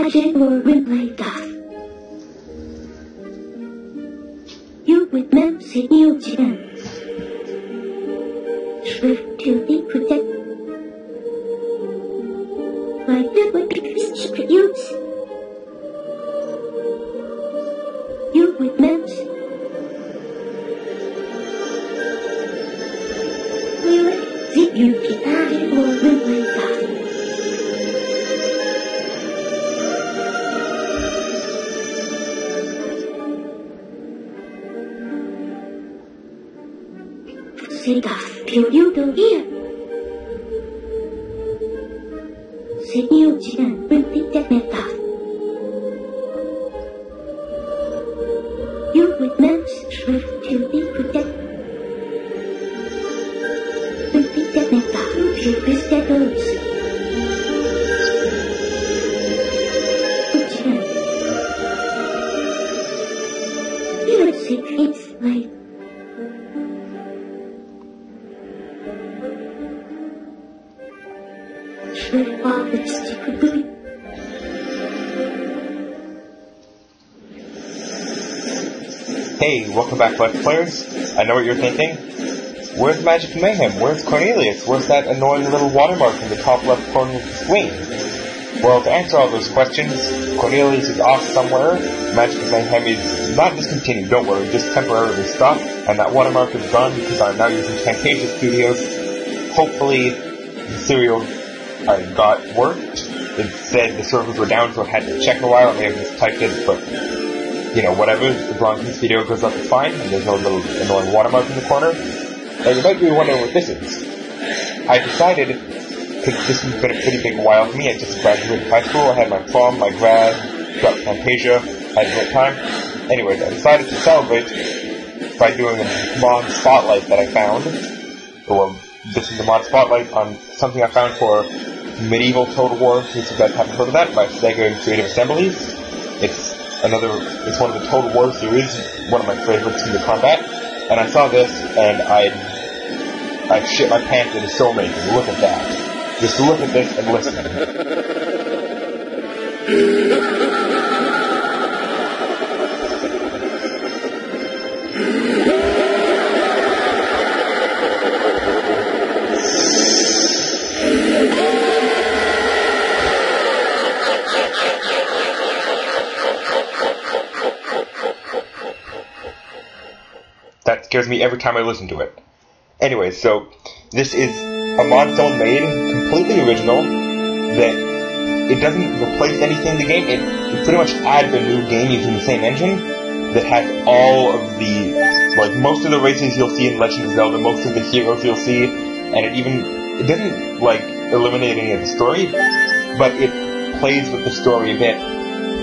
magic or replay stuff. You with them say you can. Swift to be protect. Like that would be secret use. You with them. Zip you can magic or replay stuff. Sega, Pyudo here. Senyujian, repeat that meta. You with maps, shrift to be protect. Repeat that meta, you piss that goes. Ujian. You would say it's like. Hey, welcome back, Let's Players. I know what you're thinking. Where's Magic Mayhem? Where's Cornelius? Where's that annoying little watermark in the top left corner of the screen? Well, to answer all those questions, Cornelius is off somewhere, Magic Mayhem is not discontinued, don't worry, just temporarily stopped, and that watermark is gone because I'm now using Camtasia Studios. Hopefully, the serial I got worked. It said the servers were down, so I had to check in a while. I may have just typed it, but, you know, whatever. As long as this video goes up, it's fine, and there's no little annoying watermark in the corner. And you might be wondering what this is. I decided, because this has been a pretty big while for me, I just graduated high school, I had my prom, my grad, got Camtasia, had a great time. Anyways, I decided to celebrate by doing a mod spotlight that I found. Or, this is a mod spotlight on something I found for Medieval Total War, in case you guys haven't heard of that, by Sega and Creative Assemblies. It's one of the Total War series, one of my favorites in the combat, and I saw this, and I shit my pants. It is so amazing. Look at that. Just look at this and listen. That scares me every time I listen to it. Anyways, so this is a mod someone made, completely original, that it doesn't replace anything in the game. It pretty much adds a new game using the same engine that has all of the, like, most of the races you'll see in Legend of Zelda, most of the heroes you'll see, and it doesn't, like, eliminate any of the story, but it plays with the story a bit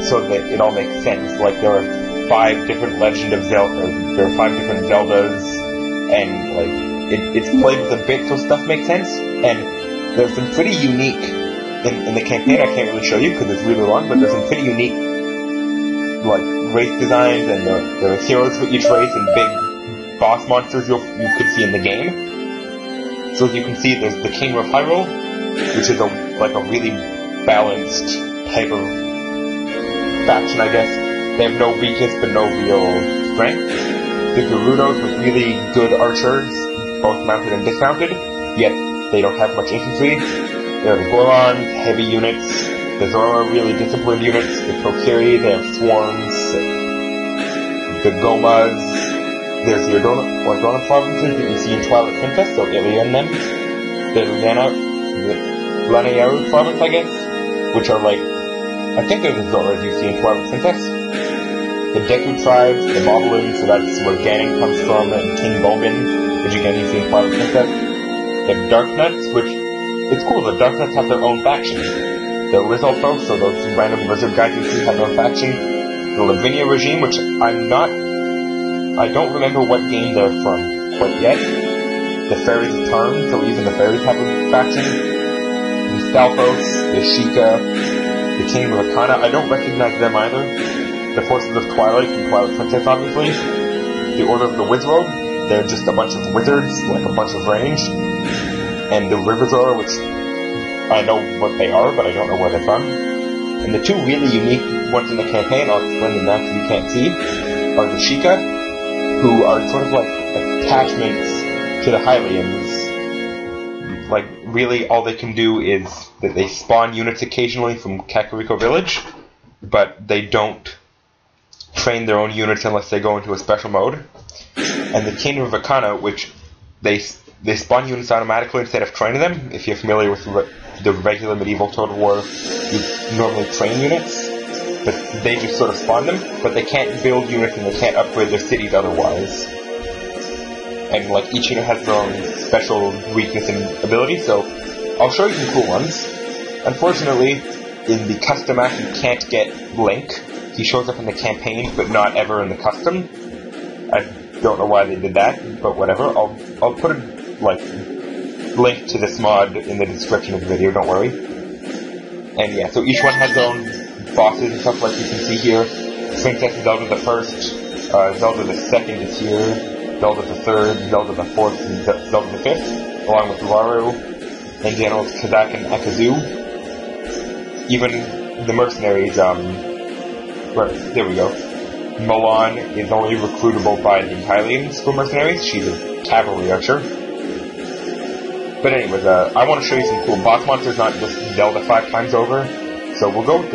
so that it all makes sense. Like, there are 5 different Legend of Zelda, there are 5 different Zeldas, and, like, it's played with a bit so stuff makes sense, and there's some pretty unique, in the campaign I can't really show you because it's really long, but there's some pretty unique, like, race designs, and there are heroes for each race, and big boss monsters you could see in the game. So as you can see, there's the King of Hyrule, which is a really balanced type of faction, I guess. They have no weakness, but no real strength. The Gerudos with really good archers, both mounted and dismounted, yet they don't have much infantry. There are the Gorons, heavy units. The Zora, really disciplined units. The Kokiri, they have swarms. The Gomas. There's the Ordona provinces that you see in Twilight Princess, so Ilia and them. The Lanayaru province, I guess, which are like, I think they're the Zoras you see in Twilight Princess. The Deku tribes, the Moblins, so that's where Ganon comes from, and King Bogan, which again you see in Twilight Princess. The Darknuts, which, it's cool, the Darknuts have their own faction. The Lizalfos, so those random lizard guys you see have their own faction. The Lavinia regime, which I don't remember what game they're from quite yet. The Fairies of Tarn, so even the fairies have a faction. The Stalfos, the Sheikah, the King of Lakana, I don't recognize them either. The Forces of Twilight from Twilight Princess, obviously. The Order of the Wizrobe, they're just a bunch of wizards, like a bunch of range. And the River Zora, which I know what they are, but I don't know where they're from. And the two really unique ones in the campaign, I'll explain them now because you can't see, are the Sheikah, who are sort of like attachments to the Hylians. Like, really, all they can do is that they spawn units occasionally from Kakariko Village, but they don't train their own units unless they go into a special mode. And the Kingdom of Akana, which they spawn units automatically instead of training them. If you're familiar with the regular medieval Total War, you normally train units, but they just sort of spawn them, but they can't build units and they can't upgrade their cities otherwise. And like each unit has their own special weakness and ability, so I'll show you some cool ones. Unfortunately, in the custom map you can't get Link. He shows up in the campaign, but not ever in the custom. I don't know why they did that, but whatever. I'll put a link to this mod in the description of the video, don't worry. And yeah, so each one has their own bosses and stuff like you can see here. Princess Zelda the First, Zelda the Second is here, Zelda the Third, Zelda the Fourth, and Zelda the Fifth, along with Waru, and Generals Kazak and Akazu. Even the mercenaries, there we go. Milan is only recruitable by the Hylian school mercenaries. She's a cavalry archer. But anyways, I want to show you some cool boss monsters, not just Zelda 5 times over. So we'll go with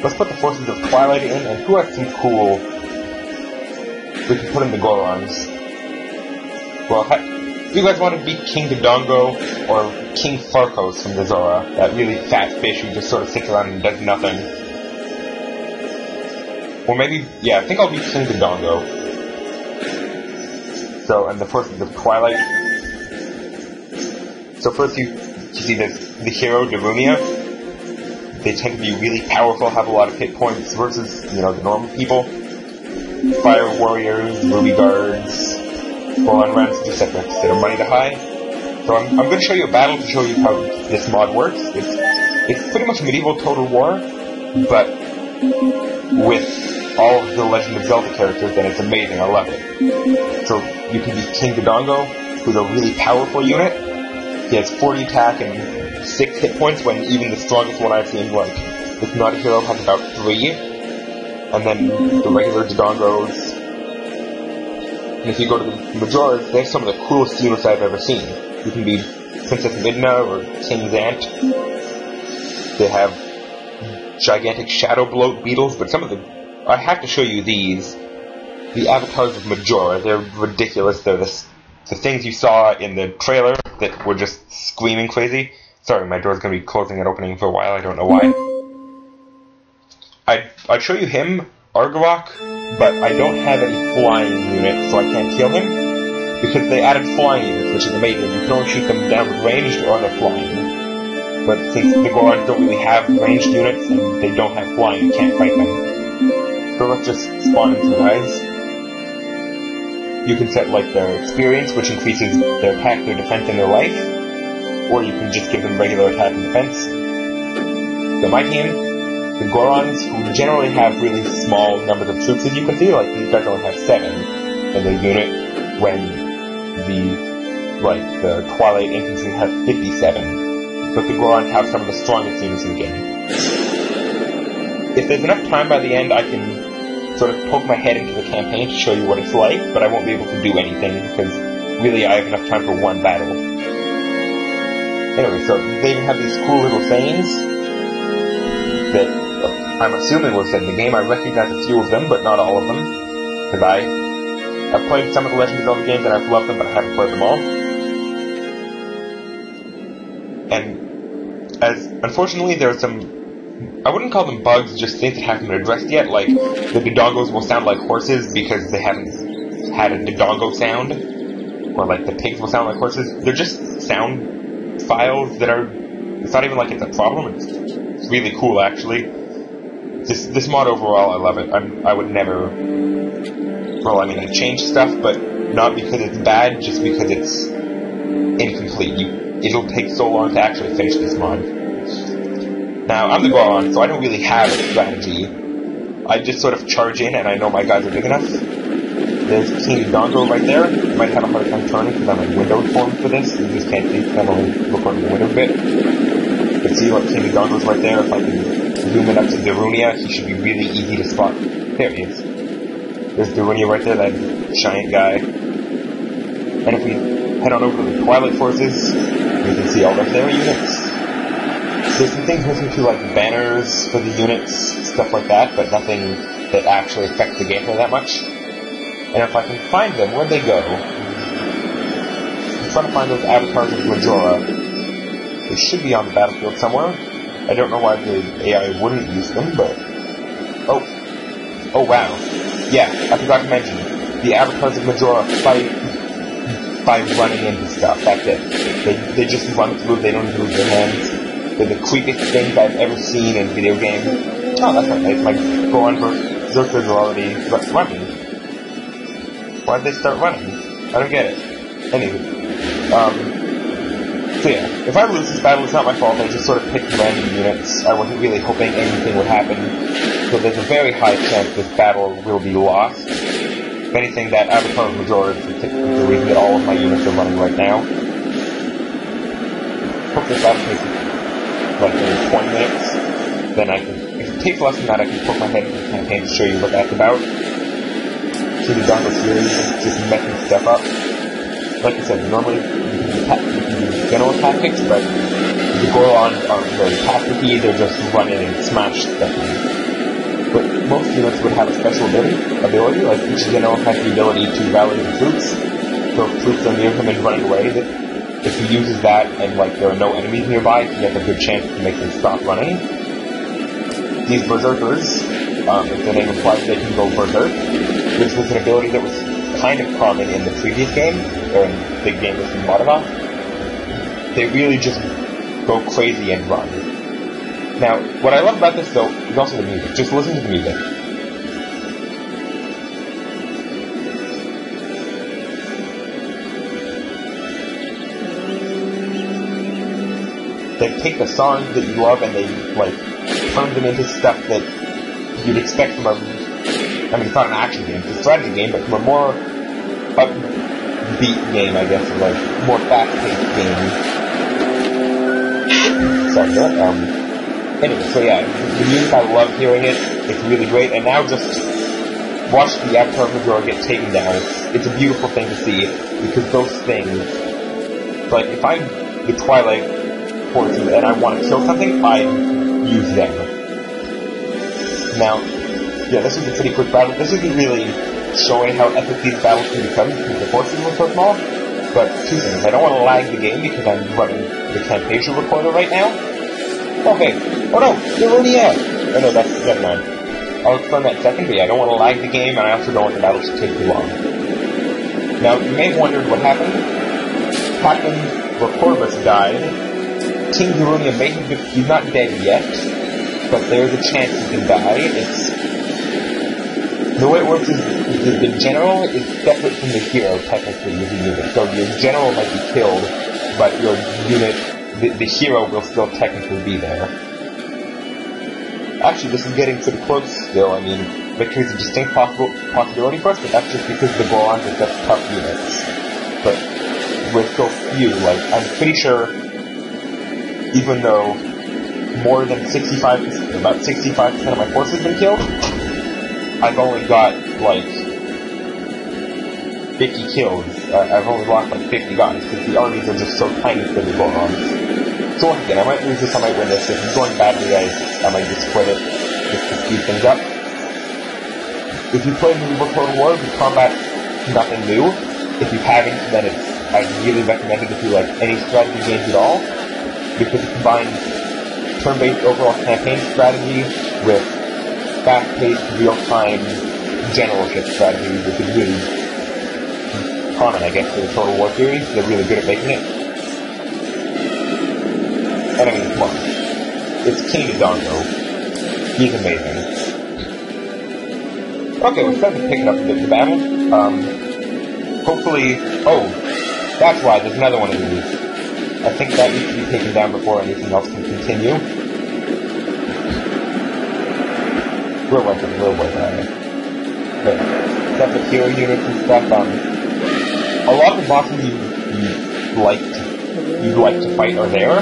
let's put the forces of Twilight in, and who has some cool... We can put in the Gorons. Well, do you guys want to be King Dodongo or King Farkos from the Zora? That really fat fish who just sort of sits around and does nothing. Or maybe, yeah, I think I'll be King Dodongo. So, and the forces of Twilight. So first you see the hero, Darumia. They tend to be really powerful, have a lot of hit points versus, the normal people. Fire warriors, ruby guards, Goron Ramps, etc. that are money to high. So I'm going to show you a battle to show you how this mod works. It's pretty much medieval Total War, but with all of the Legend of Zelda characters, and it's amazing, I love it. So you can be King Dodongo, who's a really powerful unit. He has 40 attack and 6 hit points, when even the strongest one I've seen, if not a hero, has about 3. And then the regular Dodongos. And if you go to the Majoras, they have some of the coolest units I've ever seen. You can be Princess Midna or King Zant. They have gigantic shadow bloat beetles, but some of the... I have to show you these. The avatars of Majora, they're ridiculous. They're the things you saw in the trailer that were just screaming crazy. Sorry, my door's going to be closing and opening for a while, I don't know why. I'd show you him, Argawak, but I don't have any flying units, so I can't kill him. Because they added flying units, which is amazing. You can only shoot them down with ranged or they're flying. But since the Gorons don't really have ranged units, and they don't have flying, you can't fight them. So let's just spawn in 2 guys. You can set their experience, which increases their attack, their defense, and their life. Or you can just give them regular attack and defense. So my team, the Gorons, who generally have really small numbers of troops, as you can see, these guys only have 7 in their unit, when the Twilight Infantry have 57. But the Gorons have some of the strongest units in the game. If there's enough time by the end, I can sort of poke my head into the campaign to show you what it's like, but I won't be able to do anything, because really I have enough time for one battle. Anyway, so they even have these cool little sayings that I'm assuming were said in the game. I recognize a few of them, but not all of them, because I've played some of the Legend of Zelda games and I've loved them, but I haven't played them all. And unfortunately, there are some, I wouldn't call them bugs, just things that haven't been addressed yet, like the Dodongos will sound like horses because they haven't had a Dodongo sound, or the pigs will sound like horses. They're just sound files that are, it's not even like it's a problem, it's really cool actually. This mod overall, I love it. I would never, I'd change stuff, but not because it's bad, just because it's incomplete. It'll take so long to actually finish this mod. Now, I'm the Goron, so I don't really have a strategy. I just sort of charge in, and I know my guys are big enough. There's King Dongo right there. You might have a hard time turning because I'm in windowed form for this. You just can't see because I'm only recording the window bit. You can see like King Dongo's right there. If I can zoom in up to Darunia, he should be really easy to spot. There he is. There's Darunia right there, that giant guy. And if we head on over to the Twilight Forces, we can see all of their units. There's some things missing too, like banners for the units, stuff like that, but nothing that actually affects the gameplay that much. And if I can find them, where'd they go? I'm trying to find those avatars of Majora. They should be on the battlefield somewhere. I don't know why the AI wouldn't use them, but... Oh wow. Yeah, I forgot to mention. The avatars of Majora fight by running into stuff. That's it. They just run through, they don't move their hands. They're the creepiest things I've ever seen in a video game. Oh, that's not nice. My Goron Berserkers are already running. Why'd they start running? I don't get it. Anyway. So yeah, if I lose this battle, it's not my fault. I just sort of picked random units. I wasn't really hoping anything would happen. So there's a very high chance this battle will be lost. If anything, that Avatar of Majora is the reason that all of my units are running right now. Hope this battle takes like 20 minutes. Then I can, if it takes less than that, I can poke my head into the campaign to show you what that's about. See the Dongo series, just messing stuff up. Like I said, normally you can do general tactics, but the Gorons aren't very tacticky, they're just running and smash stuff. But most units would have a special ability, like each general has the ability to rally the troops. So if troops are near him and running away, if he uses that and like there are no enemies nearby, he has a good chance to make them stop running. These Berserkers, if the name implies they can go berserk, which was an ability that was kind of common in the previous game, or in the game with Modava. They really just go crazy and run. Now, what I love about this, though, is also the music. Just listen to the music. They take the songs that you love and they, like, turn them into stuff that you'd expect from a... I mean, it's not an action game, it's a strategy game, but from a more upbeat game, I guess, or, like, more fast-paced game. Sorry for that. Anyway, so yeah, the music, I love hearing it. It's really great. And now just watch the Avatar of Majora get taken down. It's a beautiful thing to see, because those things, like, if I'm the Twilight Forces and I want to kill something, I use them. Now, yeah, this is a pretty quick battle. This isn't really showing how epic these battles can become, because the forces were so small. But two things. I don't want to lag the game, because I'm running the Camtasia recorder right now. Okay. Oh no! Darunia! Oh no, that's never mind. I'll explain that second, but yeah, I don't want to lag the game, and I also don't want the battles to take too long. Now, you may have wondered what happened. Captain Cornelius died. King Darunia may have been, he's not dead yet, but there's a chance he can die. The way it works is the general is separate from the hero, technically, with the unit. So your general might be killed, but your unit, the hero will still technically be there. Actually, this is getting pretty close still. I mean, victory is a distinct possibility for us, but that's just because the Gorons are such tough units. But with so few, like, I'm pretty sure, even though more than 65%, about 65% of my force has been killed, I've only got, like, 50 kills. I've only lost, like, 50 guys, because the armies are just so tiny for the Gorons. So once again, I might lose this, I might win this. If it's going badly, I might just quit it, just to speed things up. If you play Medieval Total War, the combat's nothing new. If you haven't, then I'd really recommend it if you like any strategy games at all, because it combines turn-based overall campaign strategy with fast-paced, real-time generalship strategy, which is really common, I guess, for the Total War series. They're really good at making it. And I mean, come on. It's King Dongo. He's amazing. Okay, we're starting to pick up a bit of the battle. Hopefully... Oh, that's why, there's another one of these. I think that needs to be taken down before anything else can continue. Where was it? But separate hero units and stuff, a lot of the bosses you'd like to fight are there.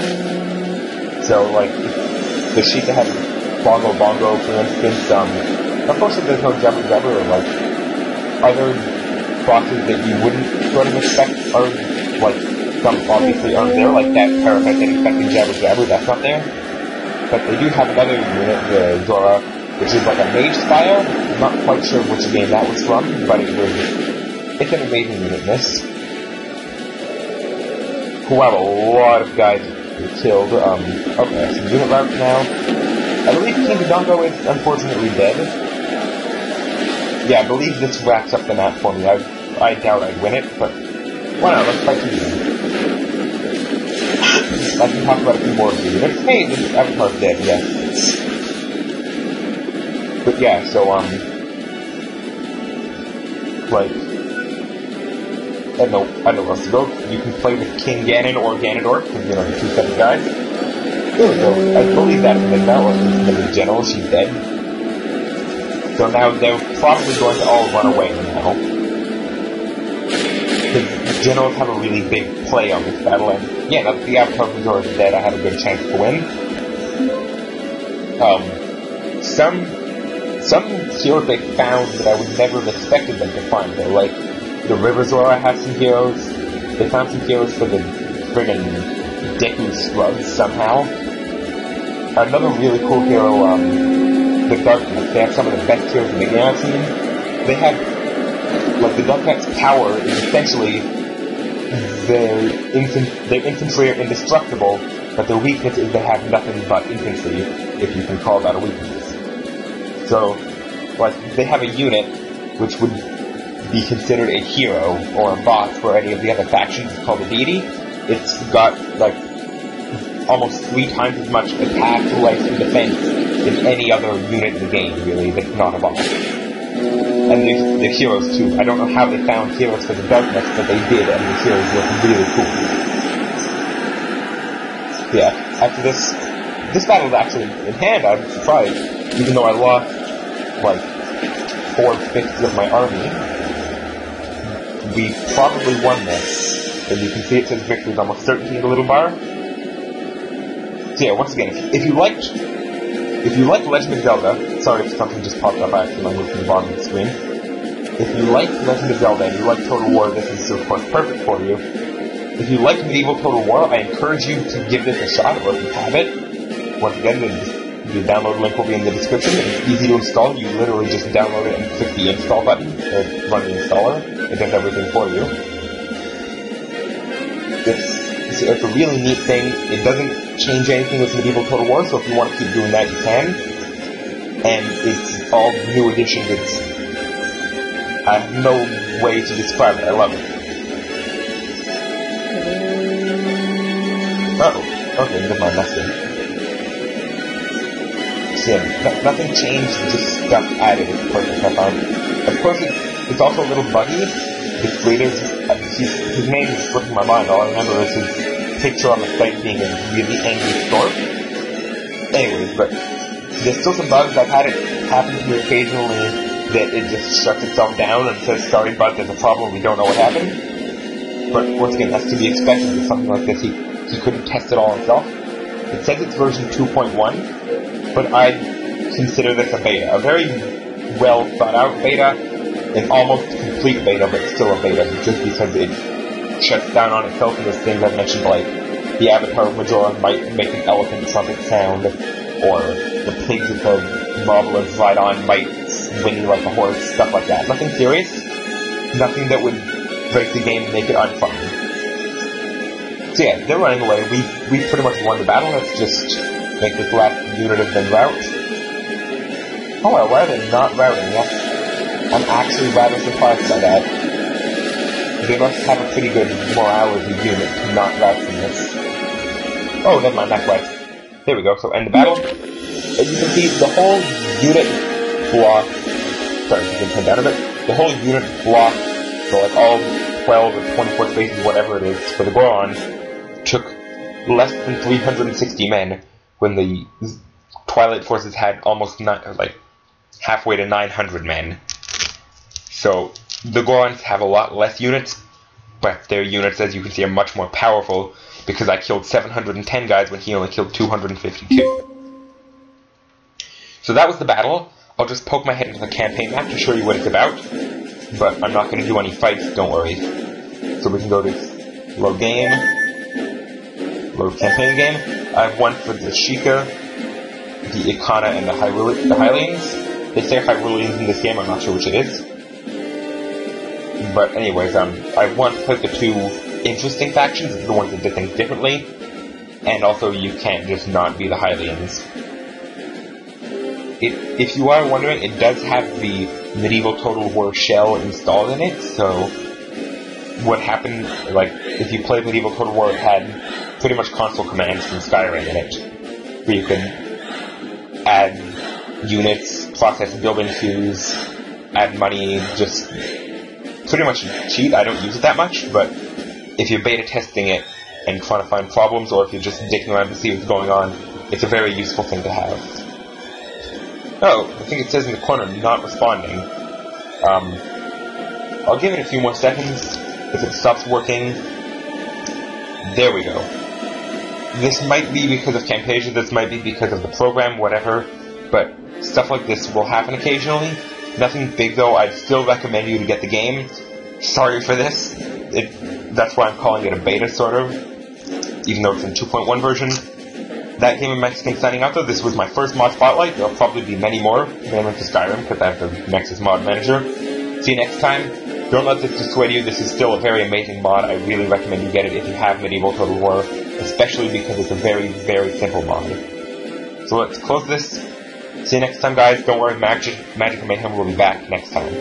So, like, the sheet that has Bongo Bongo, for instance, unfortunately there's no Jabber Jabber, or, like, other bosses that you wouldn't sort of expect are, like, some obviously aren't there, like that parasite that infected Jabber Jabber, that's not there. But they do have another unit, the Zora, which is like a Mage Spire. I'm not quite sure which game that was from, but it's an amazing unit in this. Who have a lot of guys killed. Okay, so unit route now. I believe King Dodongo is unfortunately dead. Yeah, I believe this wraps up the map for me. I doubt I'd win it, but why not? Let's fight to the end. I can talk about a few more of the units. Hey, this Avatar's dead, yes. But yeah, so, like, I don't know where else to go. You can play with King Ganon or Ganondorf, because, you know, the two separate guys. There we go. I believe that's Midna, or at least the general, she's dead. So now they're probably going to all run away now. Because generals have a really big play on this battle, and yeah, now that the Avatar Major is dead, I have a good chance to win. Some heroes they found that I would never have expected them to find, though, like the River Zora has some heroes. They found some heroes for the friggin' Deku Scrubs somehow. Another really cool hero, the Darkness. They have some of the best heroes in the game I've seen. They have, like, the Darknet's power is essentially their infantry are indestructible, but their weakness is they have nothing but infantry, if you can call that a weakness. So, like, they have a unit which would be considered a hero or a boss for any of the other factions. It's called a deity. It's got, like, almost 3 times as much attack, life, and defense as any other unit in the game, really, that's not a boss. And the heroes, too. I don't know how they found heroes for the Darkness, but they did, and the heroes look really cool. Yeah, after this battle is actually in hand, I'm surprised. Even though I lost, like, 4/5 of my army, we probably won this. As you can see, it says victory is almost certain in the little bar. So yeah, once again, if you liked Legend of Zelda, sorry if something just popped up, I accidentally moved from the bottom of the screen. If you like Legend of Zelda and you like Total War, this is of course perfect for you. If you like medieval Total War, I encourage you to give this a shot, or if you have it. Once again, the download link will be in the description. It's easy to install. You literally just download it and click the install button, or run the installer. It does everything for you. It's a really neat thing. It doesn't change anything with medieval Total War, so if you want to keep doing that, you can. And it's all new additions. I have no way to describe it. I love it. Uh-oh. Okay, never mind, that's good. So yeah, nothing changed, just stuff added, of course, I found. Of course, it's also a little buggy. This leader's, his name is slipping my mind. All I remember is his picture on the site being a really angry stork. Anyways, but there's still some bugs. I've had it happen to me occasionally that it just shuts itself down and says, sorry bud, there's a problem, we don't know what happened. But once again, that's to be expected with something like this. He couldn't test it all himself. It says it's version 2.1, but I'd consider this a beta. A very well thought out beta, an almost complete beta, but still a beta, just because it shuts down on itself, and there's things I've mentioned, like the Avatar of Majora might make an elephant trumpet sound, or the pigs that the Moblins ride on might whinny like a horse, stuff like that. Nothing serious, nothing that would break the game and make it unfun. So yeah, they're running away. We pretty much won the battle. Let's just make this last unit of them rout. Oh well, why are they not routing? I'm actually rather surprised by that. They must have a pretty good morale as a unit to not rout from this. Oh, never mind, that's right. There we go, so end the battle. As you can see, the whole unit block... Sorry, you can turn down a bit. The whole unit block, so like all 12 or 24 spaces, whatever it is, for the Goron, took less than 360 men, when the Twilight forces had almost halfway to 900 men. So the Gorons have a lot less units, but their units, as you can see, are much more powerful because I killed 710 guys when he only killed 252. So that was the battle. I'll just poke my head into the campaign map to show you what it's about, but I'm not going to do any fights, don't worry. So we can go to load game, load campaign game. I have one for the Sheikah, the Ikana, and the Hylians. They say Hyruleans in this game, I'm not sure which it is. But anyways, I want to put the two interesting factions, the ones that did things differently, and also you can't just not be the Hylians. If you are wondering, it does have the Medieval Total War shell installed in it, so what happened, like, if you played Medieval Total War, it had pretty much console commands from Skyrim in it, where you could add units, process building queues, add money, just pretty much cheat. I don't use it that much, but if you're beta testing it and trying to find problems, or if you're just dicking around to see what's going on, it's a very useful thing to have. Oh, I think it says in the corner, not responding. I'll give it a few more seconds. If it stops working, there we go. This might be because of Camtasia, this might be because of the program, whatever, but stuff like this will happen occasionally. Nothing big though. I'd still recommend you to get the game. Sorry for this. That's why I'm calling it a beta, sort of, even though it's in 2.1 version. That game of Mixin signing out though. This was my first mod spotlight. There'll probably be many more, mainly for Skyrim, because I have the Nexus mod manager. See you next time. Don't let this dissuade you. This is still a very amazing mod. I really recommend you get it if you have Medieval Total War, especially because it's a very, very simple mod. So let's close this. See you next time, guys. Don't worry, Magic and Mayhem will be back next time.